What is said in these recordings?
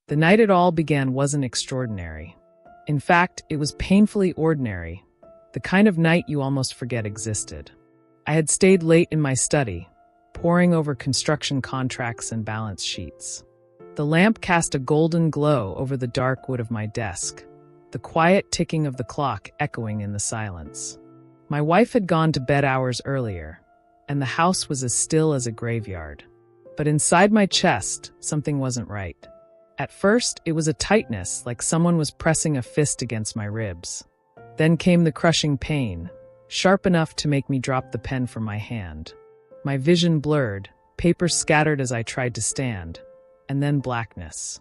The night it all began wasn't extraordinary. In fact, it was painfully ordinary, the kind of night you almost forget existed. I had stayed late in my study, poring over construction contracts and balance sheets. The lamp cast a golden glow over the dark wood of my desk, the quiet ticking of the clock echoing in the silence. My wife had gone to bed hours earlier, and the house was as still as a graveyard. But inside my chest, something wasn't right. At first, it was a tightness, like someone was pressing a fist against my ribs. Then came the crushing pain, sharp enough to make me drop the pen from my hand. My vision blurred, papers scattered as I tried to stand, and then blackness.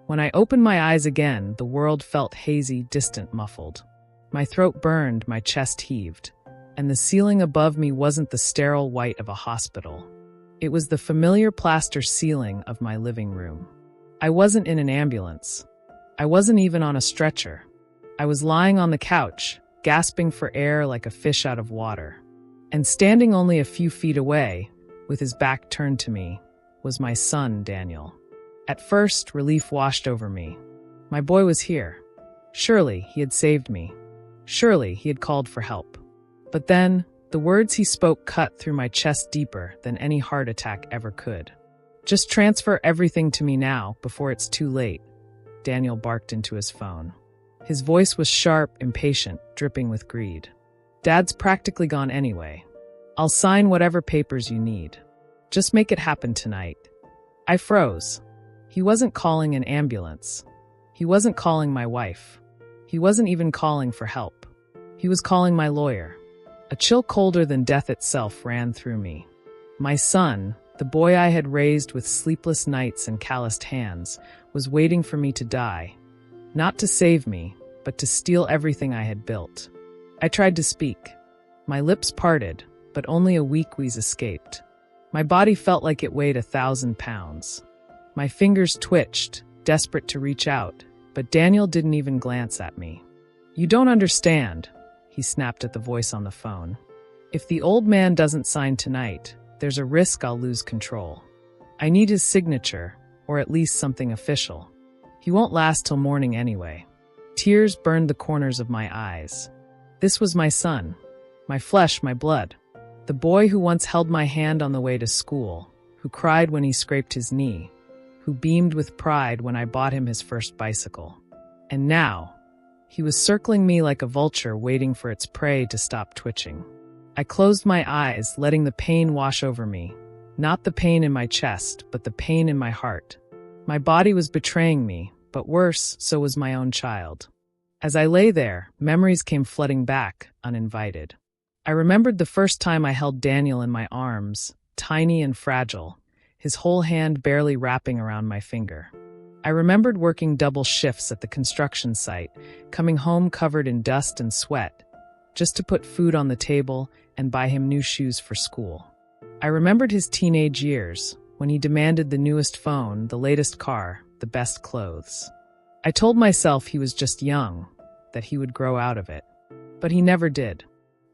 When I opened my eyes again, the world felt hazy, distant, muffled. My throat burned, my chest heaved, and the ceiling above me wasn't the sterile white of a hospital. It was the familiar plaster ceiling of my living room. I wasn't in an ambulance. I wasn't even on a stretcher. I was lying on the couch, gasping for air like a fish out of water. And standing only a few feet away, with his back turned to me, was my son, Daniel. At first, relief washed over me. My boy was here. Surely he had saved me. Surely he had called for help. But then, the words he spoke cut through my chest deeper than any heart attack ever could. "Just transfer everything to me now, before it's too late," Daniel barked into his phone. His voice was sharp, impatient, dripping with greed. "Dad's practically gone anyway. I'll sign whatever papers you need. Just make it happen tonight." I froze. He wasn't calling an ambulance. He wasn't calling my wife. He wasn't even calling for help. He was calling my lawyer. A chill colder than death itself ran through me. My son, the boy I had raised with sleepless nights and calloused hands, was waiting for me to die. Not to save me, but to steal everything I had built. I tried to speak. My lips parted, but only a weak wheeze escaped. My body felt like it weighed 1,000 pounds. My fingers twitched, desperate to reach out, but Daniel didn't even glance at me. "You don't understand," he snapped at the voice on the phone. "If the old man doesn't sign tonight, there's a risk I'll lose control. I need his signature, or at least something official. He won't last till morning anyway." Tears burned the corners of my eyes. This was my son, my flesh, my blood. The boy who once held my hand on the way to school, who cried when he scraped his knee, who beamed with pride when I bought him his first bicycle. And now, he was circling me like a vulture waiting for its prey to stop twitching. I closed my eyes, letting the pain wash over me. Not the pain in my chest, but the pain in my heart. My body was betraying me, but worse, so was my own child. As I lay there, memories came flooding back, uninvited. I remembered the first time I held Daniel in my arms, tiny and fragile, his whole hand barely wrapping around my finger. I remembered working double shifts at the construction site, coming home covered in dust and sweat, just to put food on the table and buy him new shoes for school. I remembered his teenage years, when he demanded the newest phone, the latest car, the best clothes. I told myself he was just young, that he would grow out of it. But he never did.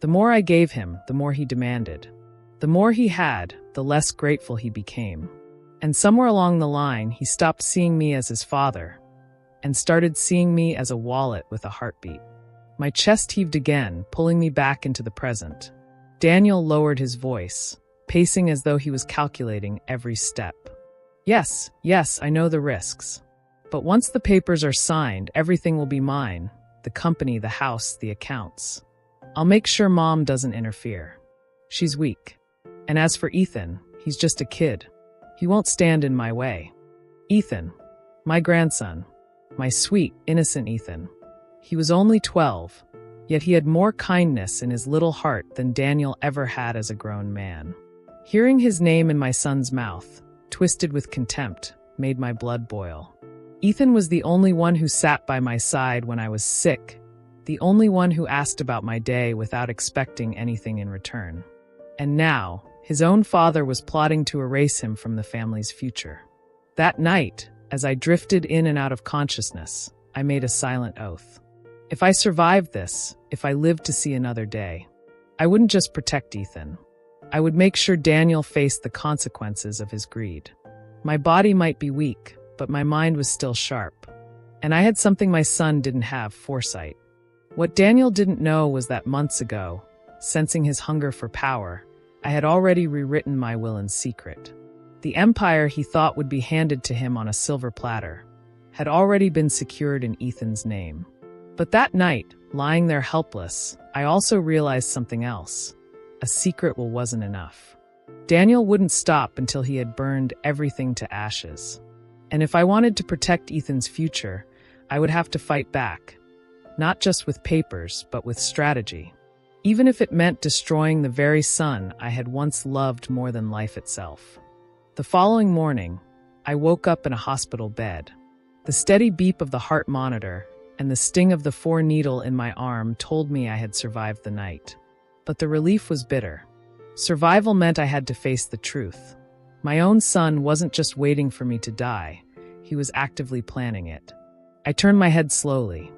The more I gave him, the more he demanded. The more he had, the less grateful he became. And somewhere along the line, he stopped seeing me as his father and started seeing me as a wallet with a heartbeat. My chest heaved again, pulling me back into the present. Daniel lowered his voice, pacing as though he was calculating every step. Yes, I know the risks. But once the papers are signed, everything will be mine. The company, the house, the accounts. I'll make sure Mom doesn't interfere. She's weak. And as for Ethan, he's just a kid. He won't stand in my way. Ethan, my grandson, my sweet, innocent Ethan. He was only 12, yet he had more kindness in his little heart than Daniel ever had as a grown man. Hearing his name in my son's mouth, twisted with contempt, made my blood boil. Ethan was the only one who sat by my side when I was sick, the only one who asked about my day without expecting anything in return. And now, his own father was plotting to erase him from the family's future. That night, as I drifted in and out of consciousness, I made a silent oath. If I survived this, if I lived to see another day, I wouldn't just protect Ethan. I would make sure Daniel faced the consequences of his greed. My body might be weak, but my mind was still sharp. And I had something my son didn't have: foresight. What Daniel didn't know was that months ago, sensing his hunger for power, I had already rewritten my will in secret. The empire he thought would be handed to him on a silver platter had already been secured in Ethan's name. But that night, lying there helpless, I also realized something else. A secret will wasn't enough. Daniel wouldn't stop until he had burned everything to ashes. And if I wanted to protect Ethan's future, I would have to fight back. Not just with papers, but with strategy. Even if it meant destroying the very son I had once loved more than life itself. The following morning, I woke up in a hospital bed. The steady beep of the heart monitor and the sting of the 4-needle in my arm told me I had survived the night. But the relief was bitter. Survival meant I had to face the truth. My own son wasn't just waiting for me to die, he was actively planning it. I turned my head slowly.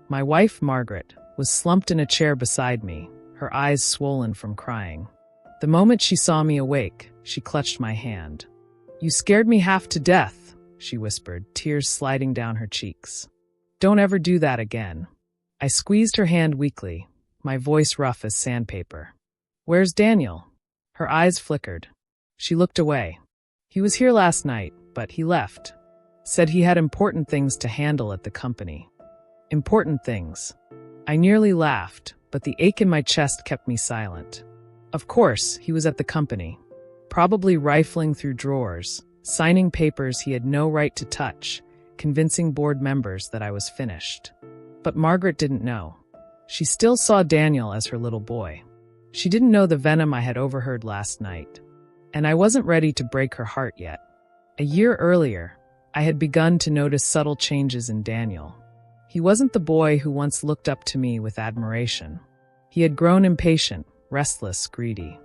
My wife, Margaret, was slumped in a chair beside me, her eyes swollen from crying. The moment she saw me awake, she clutched my hand. "You scared me half to death," she whispered, tears sliding down her cheeks. "Don't ever do that again." I squeezed her hand weakly, my voice rough as sandpaper. "Where's Daniel?" Her eyes flickered. She looked away. "He was here last night, but he left. Said he had important things to handle at the company." Important things. I nearly laughed, but the ache in my chest kept me silent. Of course, he was at the company, probably rifling through drawers, signing papers he had no right to touch, convincing board members that I was finished. But Margaret didn't know. She still saw Daniel as her little boy. She didn't know the venom I had overheard last night. And I wasn't ready to break her heart yet. A year earlier, I had begun to notice subtle changes in Daniel. He wasn't the boy who once looked up to me with admiration. He had grown impatient, restless, greedy.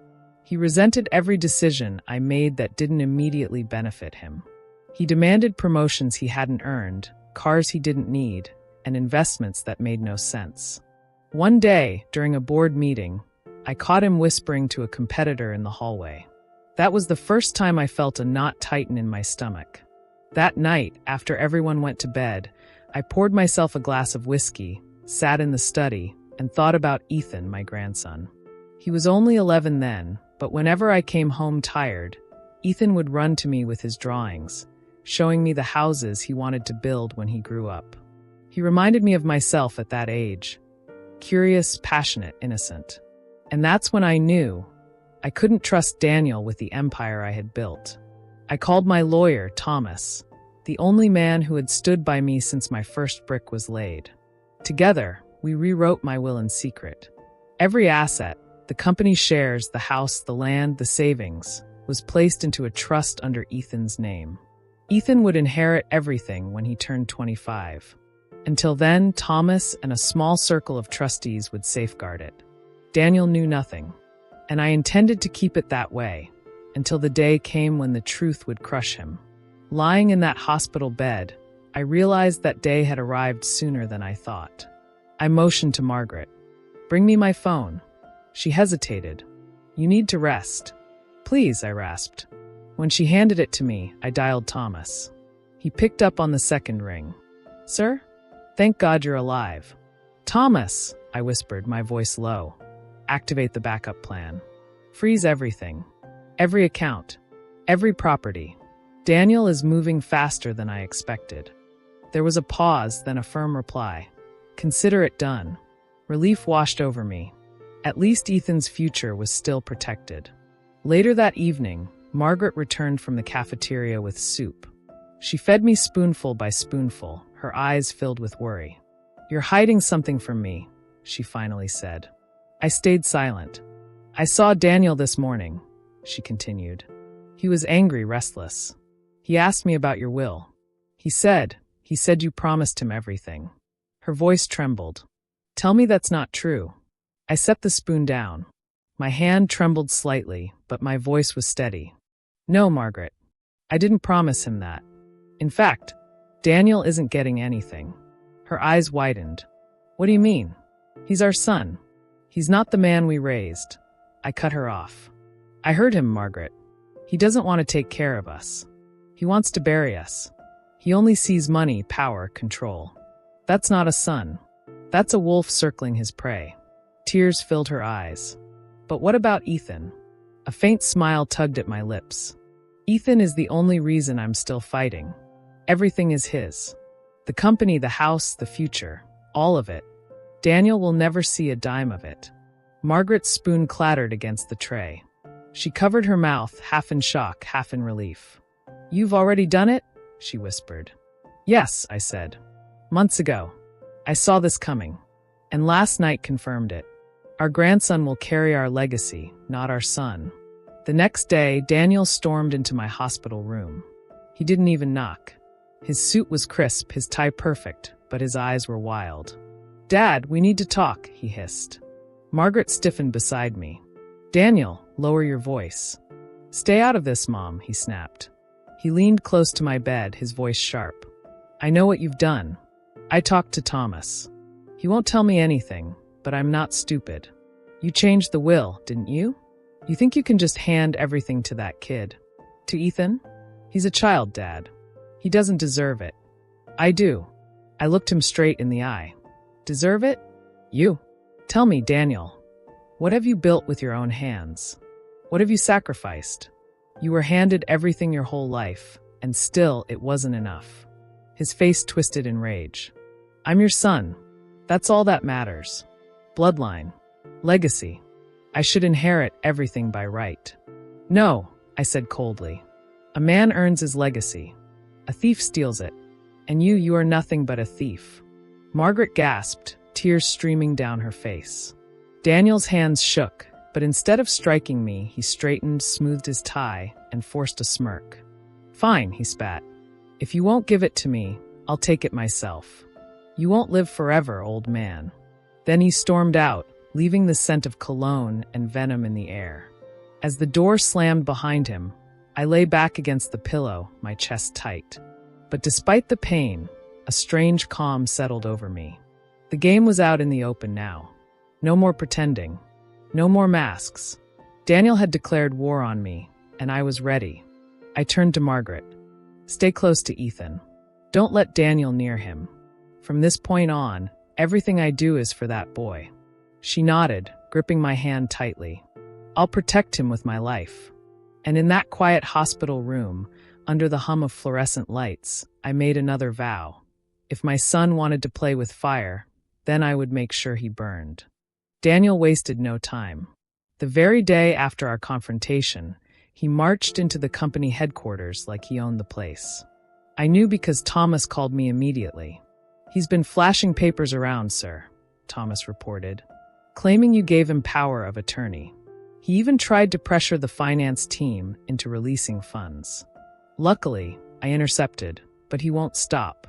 He resented every decision I made that didn't immediately benefit him. He demanded promotions he hadn't earned, cars he didn't need, and investments that made no sense. One day, during a board meeting, I caught him whispering to a competitor in the hallway. That was the first time I felt a knot tighten in my stomach. That night, after everyone went to bed, I poured myself a glass of whiskey, sat in the study, and thought about Ethan, my grandson. He was only 11 then, but whenever I came home tired, Ethan would run to me with his drawings, showing me the houses he wanted to build when he grew up. He reminded me of myself at that age. Curious, passionate, innocent. And that's when I knew I couldn't trust Daniel with the empire I had built. I called my lawyer, Thomas, the only man who had stood by me since my first brick was laid. Together, we rewrote my will in secret. Every asset, the company shares, the house, the land, the savings, was placed into a trust under Ethan's name. Ethan would inherit everything when he turned 25. Until then, Thomas and a small circle of trustees would safeguard it. Daniel knew nothing, and I intended to keep it that way, until the day came when the truth would crush him. Lying in that hospital bed, I realized that day had arrived sooner than I thought. I motioned to Margaret. "Bring me my phone." She hesitated. "You need to rest." "Please," I rasped. When she handed it to me, I dialed Thomas. He picked up on the second ring. "Sir? Thank God you're alive." "Thomas," I whispered, my voice low. "Activate the backup plan. Freeze everything. Every account. Every property. Daniel is moving faster than I expected." There was a pause, then a firm reply. "Consider it done." Relief washed over me. At least Ethan's future was still protected. Later that evening, Margaret returned from the cafeteria with soup. She fed me spoonful by spoonful, her eyes filled with worry. "You're hiding something from me," she finally said. I stayed silent. "I saw Daniel this morning," she continued. "He was angry, restless. He asked me about your will. He said you promised him everything." Her voice trembled. "Tell me that's not true." I set the spoon down. My hand trembled slightly, but my voice was steady. "No, Margaret. I didn't promise him that. In fact, Daniel isn't getting anything." Her eyes widened. "What do you mean? He's our son. He's not the man we raised." I cut her off. "I heard him, Margaret. He doesn't want to take care of us. He wants to bury us. He only sees money, power, control. That's not a son. That's a wolf circling his prey. Tears filled her eyes. But what about Ethan? A faint smile tugged at my lips. Ethan is the only reason I'm still fighting. Everything is his. The company, the house, the future. All of it. Daniel will never see a dime of it. Margaret's spoon clattered against the tray. She covered her mouth, half in shock, half in relief. "You've already done it?" she whispered. "Yes," I said. "Months ago. I saw this coming. And last night confirmed it. Our grandson will carry our legacy, not our son." The next day, Daniel stormed into my hospital room. He didn't even knock. His suit was crisp, his tie perfect, but his eyes were wild. "Dad, we need to talk," he hissed. Margaret stiffened beside me. "Daniel, lower your voice." "Stay out of this, Mom," he snapped. He leaned close to my bed, his voice sharp. "I know what you've done. I talked to Thomas. He won't tell me anything, but I'm not stupid. You changed the will, didn't you? You think you can just hand everything to that kid? To Ethan? He's a child, Dad. He doesn't deserve it. I do." I looked him straight in the eye. "Deserve it? You? Tell me, Daniel. What have you built with your own hands? What have you sacrificed? You were handed everything your whole life, and still it wasn't enough." His face twisted in rage. "I'm your son. That's all that matters. Bloodline. Legacy. I should inherit everything by right." "No," I said coldly. "A man earns his legacy. A thief steals it. And you are nothing but a thief." Margaret gasped, tears streaming down her face. Daniel's hands shook, but instead of striking me, he straightened, smoothed his tie, and forced a smirk. "Fine," he spat. "If you won't give it to me, I'll take it myself. You won't live forever, old man." Then he stormed out, leaving the scent of cologne and venom in the air. As the door slammed behind him, I lay back against the pillow, my chest tight. But despite the pain, a strange calm settled over me. The game was out in the open now. No more pretending. No more masks. Daniel had declared war on me, and I was ready. I turned to Margaret. "Stay close to Ethan. Don't let Daniel near him. From this point on, everything I do is for that boy." She nodded, gripping my hand tightly. "I'll protect him with my life." And in that quiet hospital room, under the hum of fluorescent lights, I made another vow. If my son wanted to play with fire, then I would make sure he burned. Daniel wasted no time. The very day after our confrontation, he marched into the company headquarters like he owned the place. I knew because Thomas called me immediately. "He's been flashing papers around, sir," Thomas reported, "claiming you gave him power of attorney. He even tried to pressure the finance team into releasing funds. Luckily, I intercepted, but he won't stop."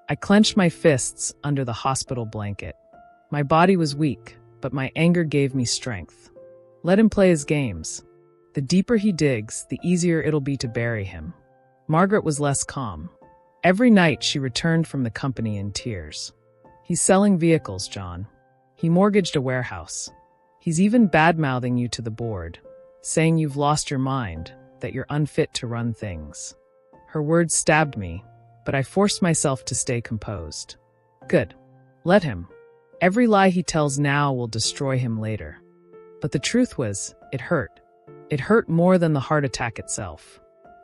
I clenched my fists under the hospital blanket. My body was weak, but my anger gave me strength. Let him play his games. The deeper he digs, the easier it'll be to bury him. Margaret was less calm. Every night she returned from the company in tears. "He's selling vehicles, John. He mortgaged a warehouse. He's even bad-mouthing you to the board, saying you've lost your mind, that you're unfit to run things." Her words stabbed me, but I forced myself to stay composed. "Good. Let him. Every lie he tells now will destroy him later." But the truth was, it hurt. It hurt more than the heart attack itself.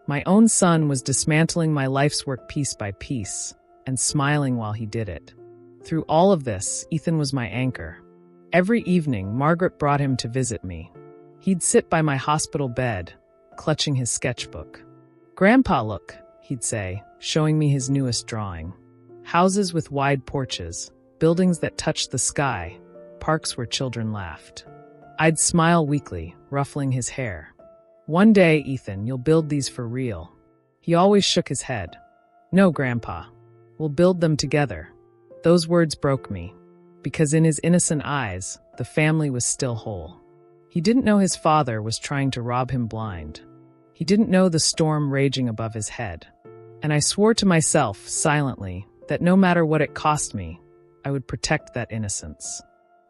My own son was dismantling my life's work piece by piece, and smiling while he did it. Through all of this, Ethan was my anchor. Every evening, Margaret brought him to visit me. He'd sit by my hospital bed, clutching his sketchbook. "Grandpa, look," he'd say, showing me his newest drawing. Houses with wide porches, buildings that touched the sky, parks where children laughed. I'd smile weakly, ruffling his hair. "One day, Ethan, you'll build these for real." He always shook his head. "No, Grandpa. We'll build them together." Those words broke me, because in his innocent eyes, the family was still whole. He didn't know his father was trying to rob him blind. He didn't know the storm raging above his head. And I swore to myself, silently, that no matter what it cost me, I would protect that innocence.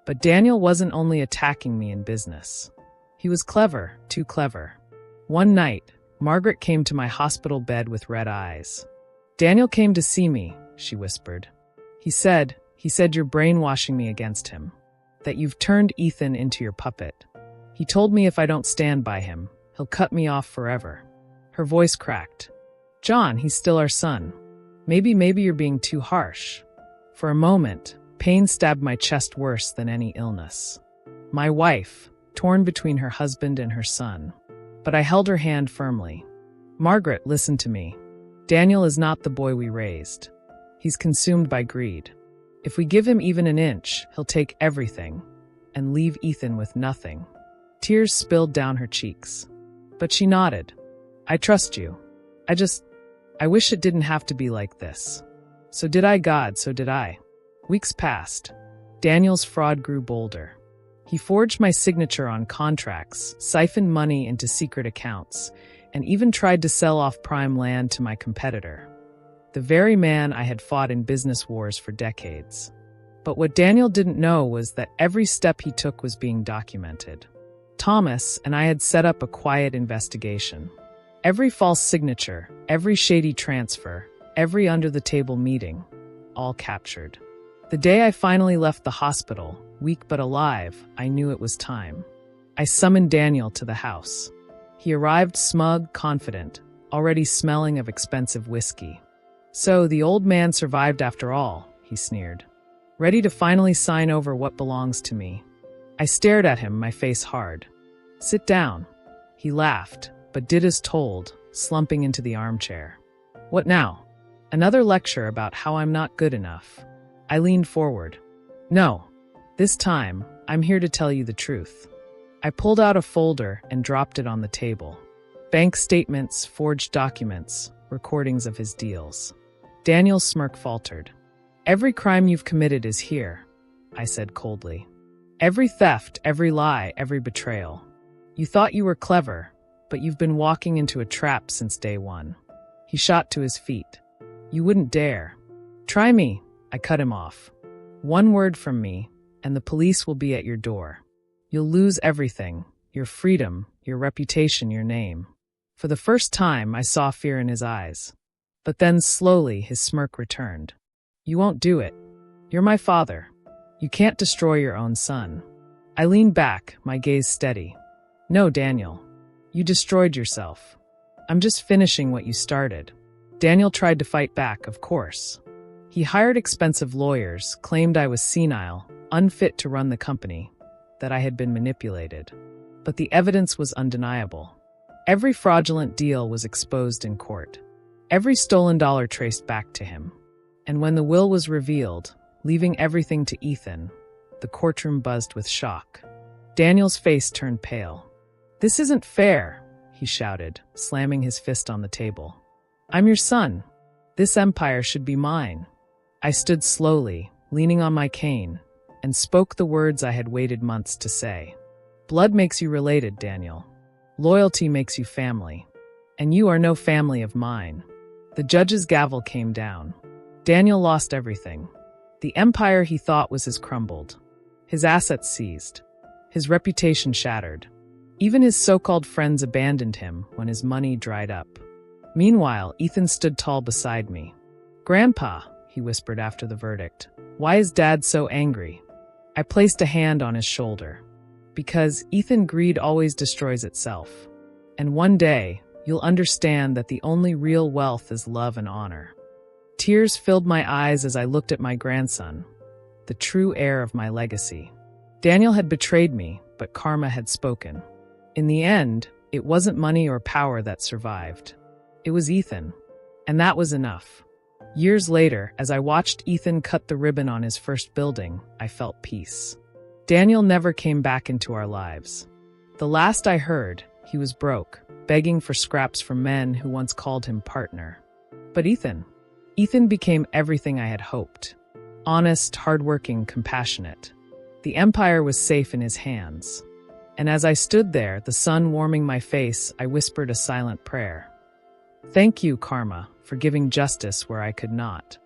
But Daniel wasn't only attacking me in business. He was clever, too clever. One night, Margaret came to my hospital bed with red eyes. Daniel came to see me, she whispered. He said you're brainwashing me against him, that you've turned Ethan into your puppet. He told me if I don't stand by him, he'll cut me off forever. Her voice cracked. John, he's still our son. Maybe you're being too harsh. For a moment, pain stabbed my chest worse than any illness. My wife, torn between her husband and her son. But I held her hand firmly. Margaret, listen to me. Daniel is not the boy we raised. He's consumed by greed. If we give him even an inch, he'll take everything and leave Ethan with nothing. Tears spilled down her cheeks. But she nodded. I trust you. I wish it didn't have to be like this. So did I, God, so did I. Weeks passed. Daniel's fraud grew bolder. He forged my signature on contracts, siphoned money into secret accounts, and even tried to sell off prime land to my competitor, the very man I had fought in business wars for decades. But what Daniel didn't know was that every step he took was being documented. Thomas and I had set up a quiet investigation. Every false signature, every shady transfer, every under-the-table meeting, all captured. The day I finally left the hospital, weak but alive, I knew it was time. I summoned Daniel to the house. He arrived smug, confident, already smelling of expensive whiskey. So the old man survived after all, he sneered. Ready to finally sign over what belongs to me. I stared at him, my face hard. Sit down. He laughed, but did as told, slumping into the armchair. What now? Another lecture about how I'm not good enough. I leaned forward. No, this time, I'm here to tell you the truth. I pulled out a folder and dropped it on the table. Bank statements, forged documents, recordings of his deals. Daniel's smirk faltered. Every crime you've committed is here, I said coldly. Every theft, every lie, every betrayal. You thought you were clever, but you've been walking into a trap since day one. He shot to his feet. You wouldn't dare. Try me, I cut him off. One word from me, and the police will be at your door. You'll lose everything, your freedom, your reputation, your name. For the first time, I saw fear in his eyes. But then slowly, his smirk returned. You won't do it. You're my father. You can't destroy your own son. I leaned back, my gaze steady. No, Daniel. You destroyed yourself. I'm just finishing what you started. Daniel tried to fight back, of course. He hired expensive lawyers, claimed I was senile, unfit to run the company, that I had been manipulated. But the evidence was undeniable. Every fraudulent deal was exposed in court. Every stolen dollar traced back to him. And when the will was revealed, leaving everything to Ethan, the courtroom buzzed with shock. Daniel's face turned pale. This isn't fair, he shouted, slamming his fist on the table. I'm your son. This empire should be mine. I stood slowly, leaning on my cane, and spoke the words I had waited months to say. Blood makes you related, Daniel. Loyalty makes you family. And you are no family of mine. The judge's gavel came down. Daniel lost everything. The empire he thought was his crumbled. His assets seized. His reputation shattered. Even his so-called friends abandoned him when his money dried up. Meanwhile, Ethan stood tall beside me. Grandpa, he whispered after the verdict. Why is Dad so angry? I placed a hand on his shoulder. Because, Ethan, greed always destroys itself. And one day, you'll understand that the only real wealth is love and honor. Tears filled my eyes as I looked at my grandson, the true heir of my legacy. Daniel had betrayed me, but karma had spoken. In the end, it wasn't money or power that survived. It was Ethan. And that was enough. Years later, as I watched Ethan cut the ribbon on his first building, I felt peace. Daniel never came back into our lives. The last I heard, he was broke, begging for scraps from men who once called him partner. But Ethan became everything I had hoped. Honest, hardworking, compassionate. The empire was safe in his hands. And as I stood there, the sun warming my face, I whispered a silent prayer. Thank you, Karma, for giving justice where I could not.